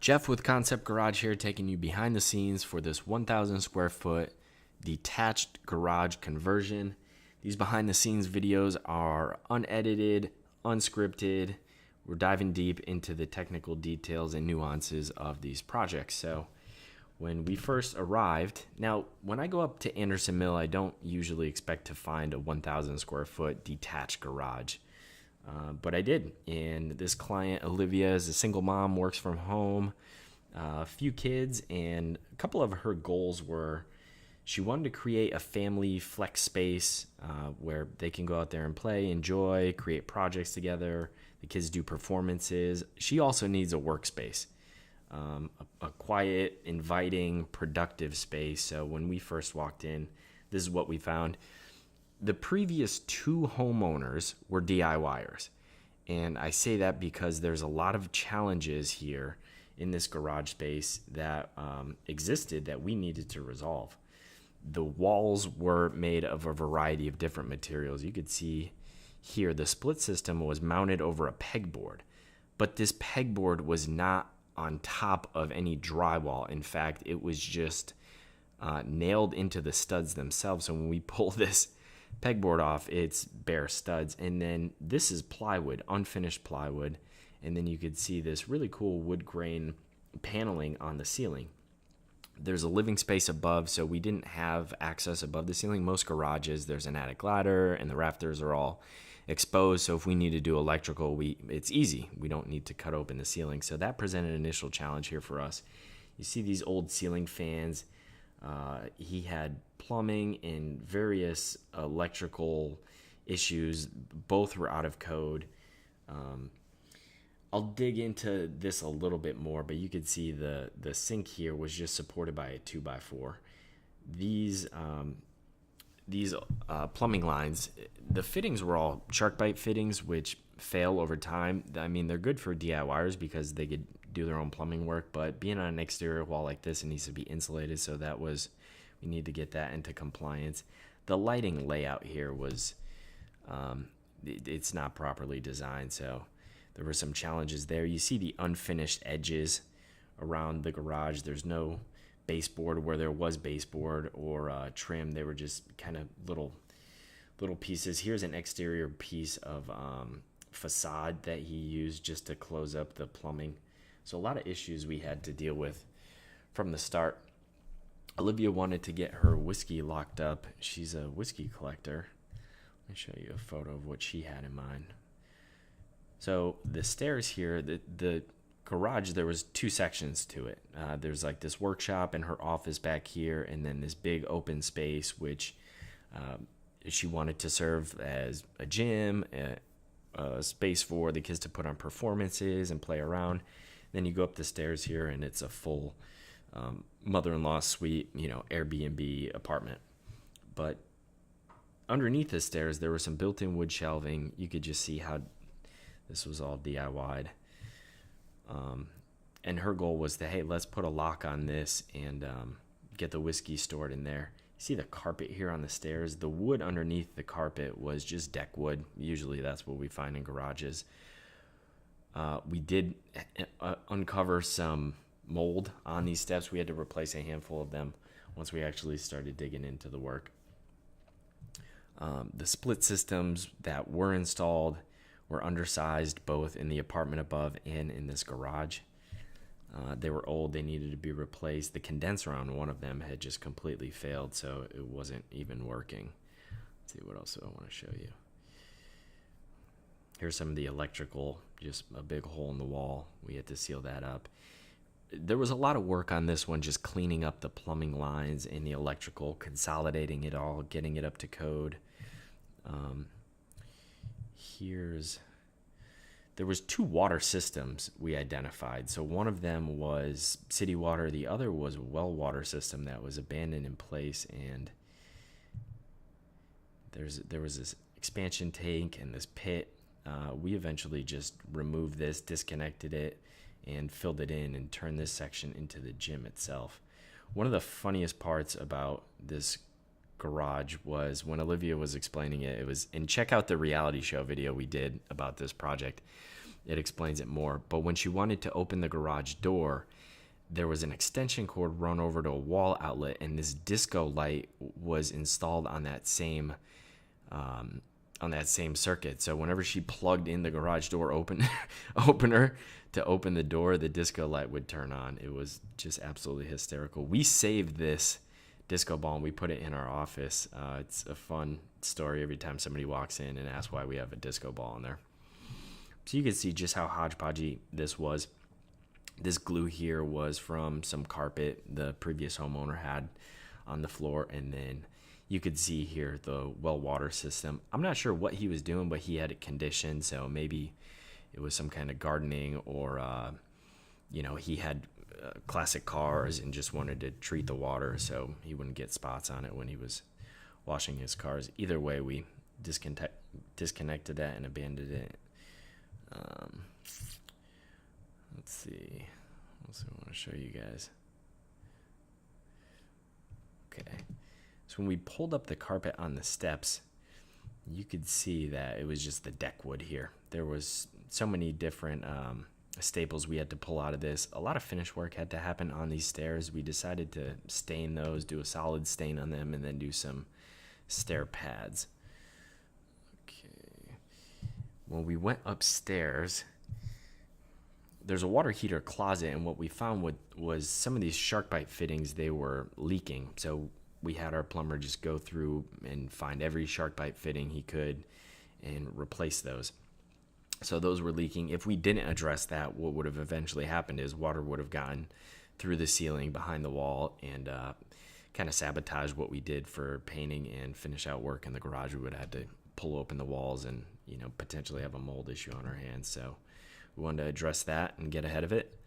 Jeff with Koncept Garage here, taking you behind the scenes for this 1,000 square foot detached garage conversion. These behind the scenes videos are unedited, unscripted. We're diving deep into the technical details and nuances of these projects. So when we first arrived, now when I go up to Anderson Mill, I don't usually expect to find a 1,000 square foot detached garage. But I did, and this client, Olivia, is a single mom, works from home, a few kids, and a couple of her goals were she wanted to create a family flex space where they can go out there and play, enjoy, create projects together. The kids do performances. She also needs a workspace, a quiet, inviting, productive space. So when we first walked in, this is what we found. The previous two homeowners were DIYers. And I say that because there's a lot of challenges here in this garage space that existed that we needed to resolve. The walls were made of a variety of different materials. You could see here the split system was mounted over a pegboard, but this pegboard was not on top of any drywall. In fact, it was just nailed into the studs themselves. So when we pull this pegboard off, it's bare studs. And then this is plywood, unfinished plywood. And then you could see this really cool wood grain paneling on the ceiling. There's a living space above, so we didn't have access above the ceiling. Most garages, there's an attic ladder, and the rafters are all exposed. So if we need to do electrical, it's easy. We don't need to cut open the ceiling. So that presented an initial challenge here for us. You see these old ceiling fans. He had plumbing and various electrical issues. Both were out of code. I'll dig into this a little bit more, but you could see the sink here was just supported by a 2x4. These plumbing lines, the fittings were all shark bite fittings, which fail over time. I mean, they're good for DIYers because they could do their own plumbing work, but being on an exterior wall like this, it needs to be insulated. So we need to get that into compliance. The lighting layout here was, it's not properly designed. So there were some challenges there. You see the unfinished edges around the garage. There's no baseboard where there was baseboard or trim. They were just kind of little pieces. Here's an exterior piece of facade that he used just to close up the plumbing. So a lot of issues we had to deal with from the start. Olivia wanted to get her whiskey locked up. She's a whiskey collector. Let me show you a photo of what she had in mind. So the stairs here, the garage, there was two sections to it. There's like this workshop and her office back here, and then this big open space, which she wanted to serve as a gym, a space for the kids to put on performances and play around. Then you go up the stairs here, and it's a full mother-in-law suite, Airbnb apartment. But underneath the stairs, there was some built-in wood shelving. You could just see how this was all DIY'd. And her goal was to, hey, let's put a lock on this and get the whiskey stored in there. You see the carpet here on the stairs? The wood underneath the carpet was just deck wood. Usually that's what we find in garages. We did uncover some mold on these steps. We had to replace a handful of them once we actually started digging into the work. The split systems that were installed were undersized both in the apartment above and in this garage. They were old. They needed to be replaced. The condenser on one of them had just completely failed, so it wasn't even working. Let's see, what else do I want to show you? Here's some of the electrical, just a big hole in the wall. We had to seal that up. There was a lot of work on this one, just cleaning up the plumbing lines and the electrical, consolidating it all, getting it up to code. There was two water systems we identified. So one of them was city water. The other was a well water system that was abandoned in place. And there was this expansion tank and this pit. We eventually just removed this, disconnected it, and filled it in and turned this section into the gym itself. One of the funniest parts about this garage was when Olivia was explaining it, and check out the reality show video we did about this project. it explains it more. But when she wanted to open the garage door, there was an extension cord run over to a wall outlet, and this disco light was installed on that same circuit. So whenever she plugged in the garage door opener to open the door, the disco light would turn on. It was just absolutely hysterical. We saved this disco ball and we put it in our office. It's a fun story every time somebody walks in and asks why we have a disco ball in there. So you can see just how hodgepodgey this was. This glue here was from some carpet the previous homeowner had on the floor, and then you could see here the well water system. I'm not sure what he was doing, but he had it conditioned, so maybe it was some kind of gardening, or he had classic cars and just wanted to treat the water so he wouldn't get spots on it when he was washing his cars. Either way, we disconnected that and abandoned it. Let's see. What else I want to show you guys. Okay. So when we pulled up the carpet on the steps, you could see that it was just the deck wood here. There was so many different staples we had to pull out of this. A lot of finish work had to happen on these stairs. We decided to stain those, do a solid stain on them, and then do some stair pads. Okay. When we went upstairs, there's a water heater closet, and what we found was some of these shark bite fittings, they were leaking. So we had our plumber just go through and find every shark bite fitting he could and replace those. So those were leaking. If we didn't address that, what would have eventually happened is water would have gotten through the ceiling behind the wall and kind of sabotaged what we did for painting and finish out work in the garage. We would have had to pull open the walls and potentially have a mold issue on our hands. So we wanted to address that and get ahead of it.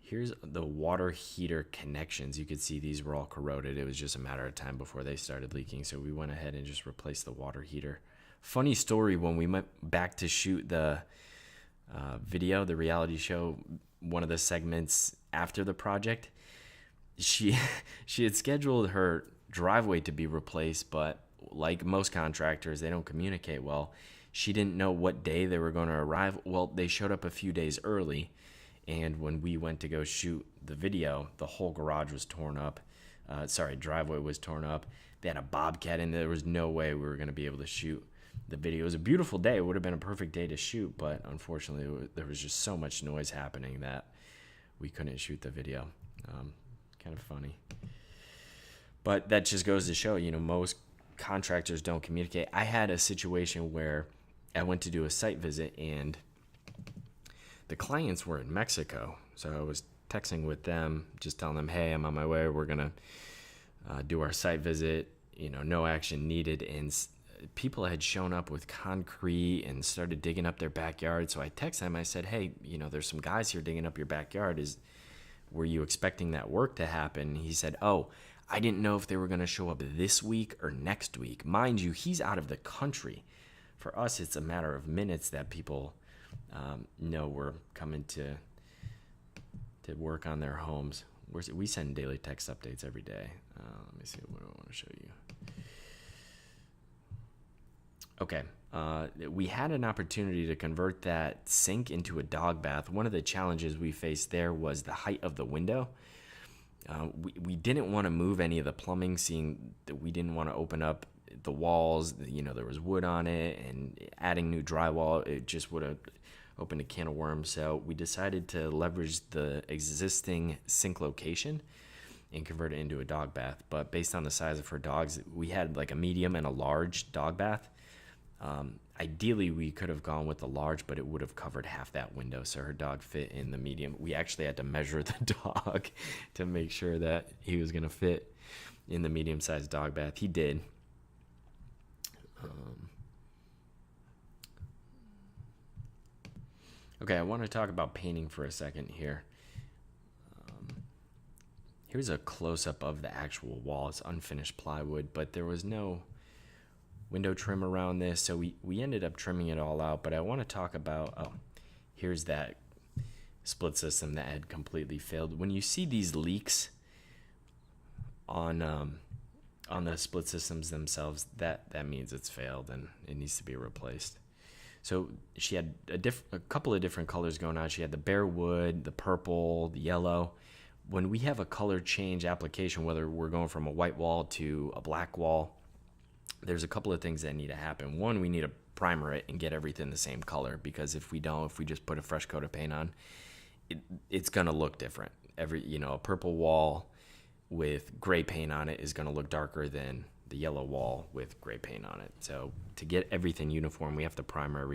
Here's the water heater connections. You could see these were all corroded. It was just a matter of time before they started leaking. So we went ahead and just replaced the water heater. Funny story, when we went back to shoot the video, the reality show, one of the segments after the project, she had scheduled her driveway to be replaced, but like most contractors, they don't communicate well. She didn't know what day they were going to arrive. Well, they showed up a few days early, and when we went to go shoot the video, the whole garage was torn up. Driveway was torn up. They had a bobcat in there. There was no way we were going to be able to shoot the video. It was a beautiful day. It would have been a perfect day to shoot, but unfortunately, there was just so much noise happening that we couldn't shoot the video. Kind of funny. But that just goes to show, most contractors don't communicate. I had a situation where I went to do a site visit, and the clients were in Mexico. So I was texting with them, just telling them, hey, I'm on my way. We're going to do our site visit, no action needed. And people had shown up with concrete and started digging up their backyard. So I texted them. I said, hey, there's some guys here digging up your backyard. Were you expecting that work to happen? He said, oh, I didn't know if they were going to show up this week or next week. Mind you, he's out of the country. For us, it's a matter of minutes that people know we're coming to work on their homes. We send daily text updates every day. Let me see what I want to show you. Okay, we had an opportunity to convert that sink into a dog bath. One of the challenges we faced there was the height of the window. We didn't want to move any of the plumbing, seeing that we didn't want to open up the walls. There was wood on it, and adding new drywall, it just would have opened a can of worms. So we decided to leverage the existing sink location and convert it into a dog bath. But based on the size of her dogs, we had like a medium and a large dog bath. Ideally, we could have gone with the large, but it would have covered half that window, so her dog fit in the medium. We actually had to measure the dog to make sure that he was going to fit in the medium-sized dog bath. He did. Okay, I want to talk about painting for a second here. Here's a close-up of the actual wall. It's unfinished plywood, but there was no window trim around this, so we ended up trimming it all out. But I want to talk about, here's that split system that had completely failed. When you see these leaks on on the split systems themselves, that means it's failed and it needs to be replaced. So she had a couple of different colors going on. She had the bare wood, the purple, the yellow. When we have a color change application, whether we're going from a white wall to a black wall, there's a couple of things that need to happen. One, we need to primer it and get everything the same color, because if we just put a fresh coat of paint on, it's going to look different. A purple wall with gray paint on it is going to look darker than the yellow wall with gray paint on it. So to get everything uniform, we have to primer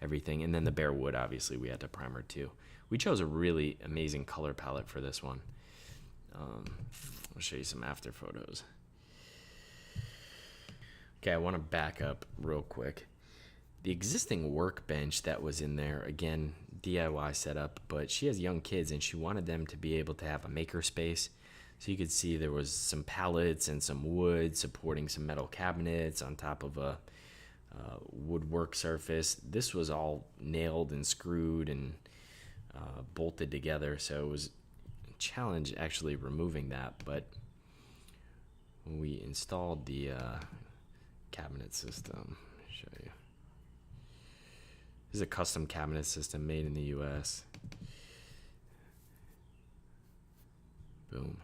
everything. And then the bare wood, obviously, we had to primer too. We chose a really amazing color palette for this one. I'll show you some after photos. Okay, I want to back up real quick. The existing workbench that was in there, again, DIY setup, but she has young kids and she wanted them to be able to have a maker space. So you could see there was some pallets and some wood supporting some metal cabinets on top of a woodwork surface. This was all nailed and screwed and bolted together, so it was a challenge actually removing that. But when we installed the cabinet system, let me show you. This is a custom cabinet system made in the US. Boom.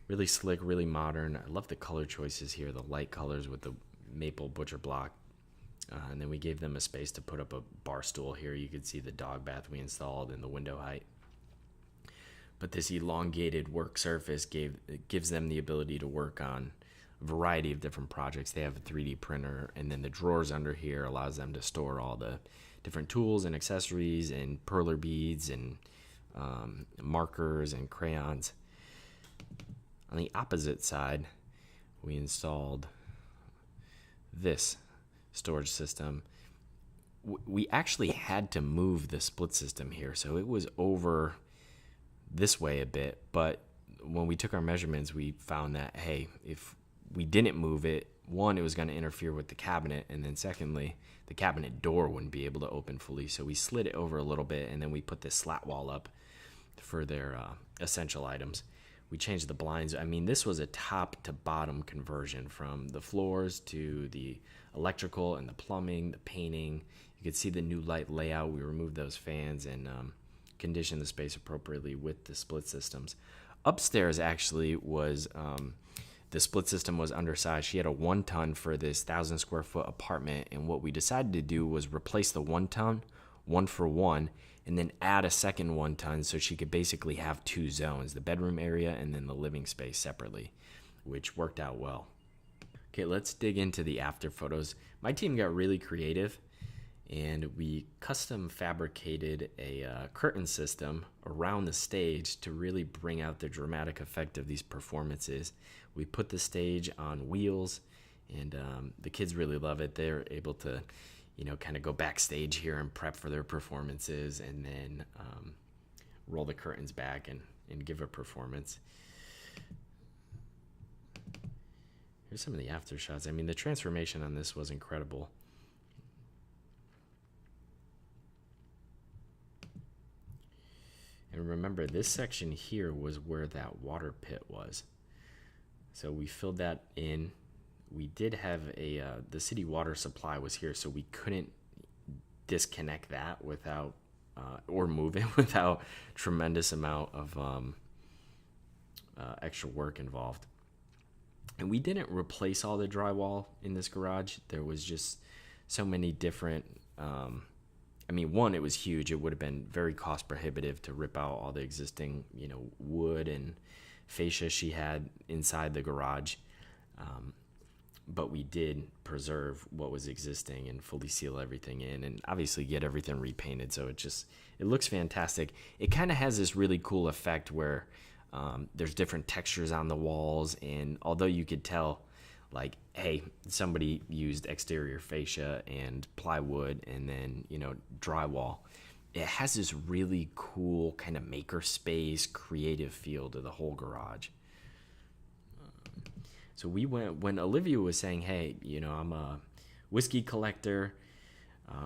Really slick, really modern. I love the color choices here, the light colors with the maple butcher block. And then we gave them a space to put up a bar stool here. You could see the dog bath we installed and the window height. But this elongated work surface gives them the ability to work on a variety of different projects. They have a 3D printer, and then the drawers under here allows them to store all the different tools and accessories and perler beads and markers and crayons. On the opposite side, we installed this storage system. We actually had to move the split system here, so it was over this way a bit, but when we took our measurements, we found that, hey, if we didn't move it, one, it was going to interfere with the cabinet, and then secondly, the cabinet door wouldn't be able to open fully, so we slid it over a little bit, and then we put this slat wall up for their essential items. We changed the blinds. I mean, this was a top to bottom conversion, from the floors to the electrical and the plumbing, the painting. You could see the new light layout. We removed those fans and conditioned the space appropriately with the split systems. Upstairs actually was, the split system was undersized. She had a 1 ton for this 1,000 square foot apartment. And what we decided to do was replace the 1 ton, 1 for 1, and then add a second 1 ton so she could basically have 2 zones, the bedroom area and then the living space separately, which worked out well. Okay, let's dig into the after photos. My team got really creative, and we custom fabricated a curtain system around the stage to really bring out the dramatic effect of these performances. We put the stage on wheels, and the kids really love it. They're able to kind of go backstage here and prep for their performances, and then roll the curtains back and give a performance. Here's some of the after shots. I mean, the transformation on this was incredible. And remember, this section here was where that water pit was. So we filled that in. We did have the city water supply was here, so we couldn't disconnect that without, or move it without tremendous amount of extra work involved. And we didn't replace all the drywall in this garage. There was just so many different, one, it was huge. It would have been very cost prohibitive to rip out all the existing, wood and fascia she had inside the garage. But we did preserve what was existing and fully seal everything in, and obviously get everything repainted. So it looks fantastic. It kind of has this really cool effect where there's different textures on the walls, and although you could tell, like, hey, somebody used exterior fascia and plywood and then, drywall, it has this really cool kind of maker space, creative feel to the whole garage. So we went, when Olivia was saying, hey, I'm a whiskey collector,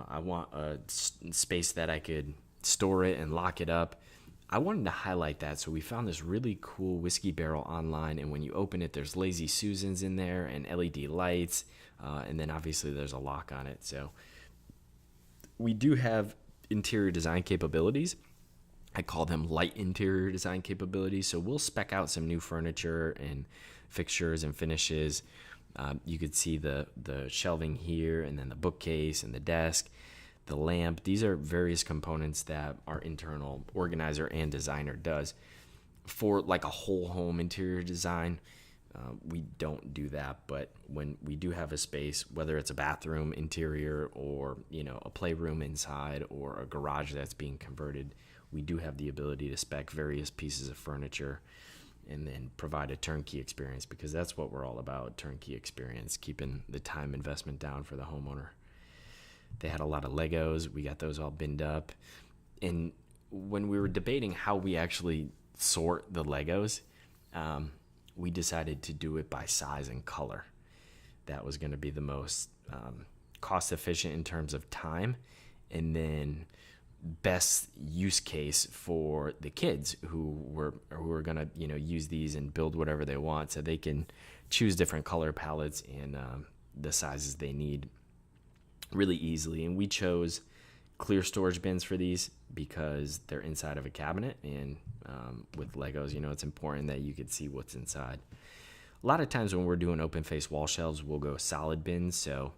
I want a space that I could store it and lock it up, I wanted to highlight that. So we found this really cool whiskey barrel online, and when you open it, there's Lazy Susans in there and LED lights, and then obviously there's a lock on it. So we do have interior design capabilities. I call them light interior design capabilities. So we'll spec out some new furniture and fixtures and finishes. You could see the shelving here, and then the bookcase and the desk, the lamp. These are various components that our internal organizer and designer does. For like a whole home interior design, we don't do that, but when we do have a space, whether it's a bathroom interior or a playroom inside or a garage that's being converted, we do have the ability to spec various pieces of furniture and then provide a turnkey experience, because that's what we're all about, turnkey experience, keeping the time investment down for the homeowner. They had a lot of Legos. We got those all binned up. And when we were debating how we actually sort the Legos, we decided to do it by size and color. That was going to be the most cost efficient in terms of time, and then best use case for the kids who are going to use these and build whatever they want, so they can choose different color palettes and the sizes they need really easily. And we chose clear storage bins for these because they're inside of a cabinet, and with Legos, it's important that you could see what's inside. A lot of times when we're doing open face wall shelves, we'll go solid bins, so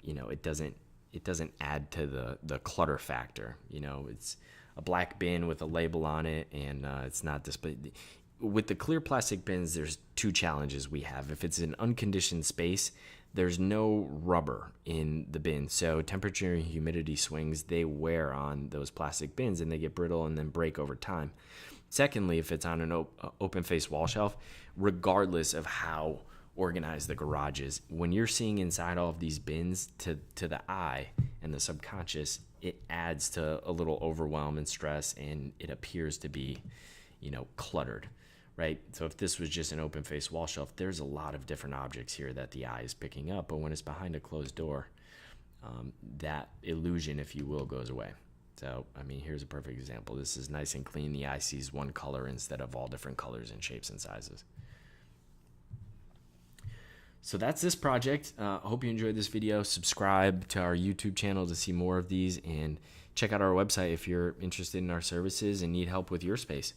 it doesn't add to the clutter factor. It's a black bin with a label on it, and it's not displayed. With the clear plastic bins, there's two challenges we have. If it's an unconditioned space, there's no rubber in the bin, so temperature and humidity swings, they wear on those plastic bins and they get brittle and then break over time. Secondly, if it's on an open face wall shelf, regardless of how organized the garage is, when you're seeing inside all of these bins, to the eye and the subconscious, it adds to a little overwhelm and stress, and it appears to be cluttered, right? So if this was just an open face wall shelf, there's a lot of different objects here that the eye is picking up, but when it's behind a closed door, that illusion, if you will, goes away. So here's a perfect example. This is nice and clean. The eye sees one color instead of all different colors and shapes and sizes. So that's this project. I hope you enjoyed this video. Subscribe to our YouTube channel to see more of these, and check out our website if you're interested in our services and need help with your space.